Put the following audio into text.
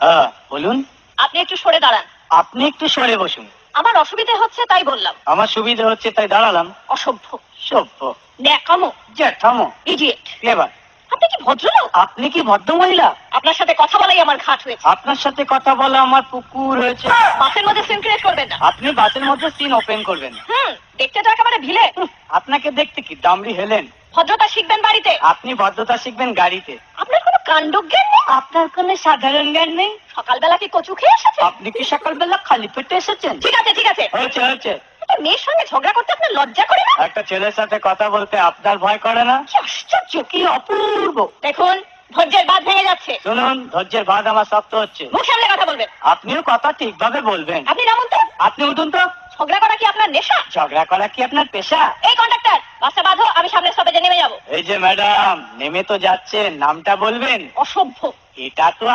হ্যাঁ বলুন। আপনি একটু সরে দাঁড়ান। আপনি একটু সরে বসুন। আমার অসুবিধে হচ্ছে তাই বললাম। আমার সুবিধা হচ্ছে তাই দাঁড়ালাম। অসভ্য, সভ্য, ন্যাকামো, জ্যাঠামো, ইডিয়েট। ক্লেভার। আপনি কি ভদ্রলোক? আপনি কি ভদ্র মহিলা? আপনার সাথে কথা বলাই আমার ঘাট হয়েছে। আপনার সাথে কথা বলা আমার পুকুর হয়েছে। বাসের মধ্যে সিন ক্রিয়েট করবেন না। আপনি বাসের মধ্যে সিন ওপেন করবেন না। দেখতে তো একেবারে ভিলে। আপনাকে দেখতে কি দামড়ি হেলেন? ভদ্রতা শিখবেন বাড়িতে। আপনি ভদ্রতা শিখবেন গাড়িতে। আপনার কোনো কাণ্ডজ্ঞান নেই। আপনার কোনো সাধারণ জ্ঞান নেই। সকালবেলা কি কচু খেয়ে এসেছেন? আপনি কি সকালবেলা খালি পেটে এসেছেন? ঠিক আছে ঠিক আছে। হয়েছে হয়েছে। একটা মেয়ের সঙ্গে ঝগড়া করতে আপনার লজ্জা করে না? একটা ছেলের সাথে কথা বলতে আপনার ভয় করে না? কি আশ্চর্য, কি অপূর্ব। দেখুন ধৈর্যের বাঁধ ভেঙে যাচ্ছে। শুনুন, ধৈর্যের বাঁধ আমার শক্ত হচ্ছে। মুখ সামলে কথা বলবেন। আপনিও কথা ঠিকভাবে বলবেন। আপনি নামুন তো। আপনি উঠুন তো। ঝগড়া করা কি আপনার নেশা? ঝগড়া করা কি আপনার পেশা? এই কন্ডাক্টর, বাসটা বাঁধো, আমি সামনের স্টপেজে নেমে যাব। এই যে ম্যাডাম, নেমে তো যাচ্ছেন, নামটা বলবেন। অসভ্য। এটা তো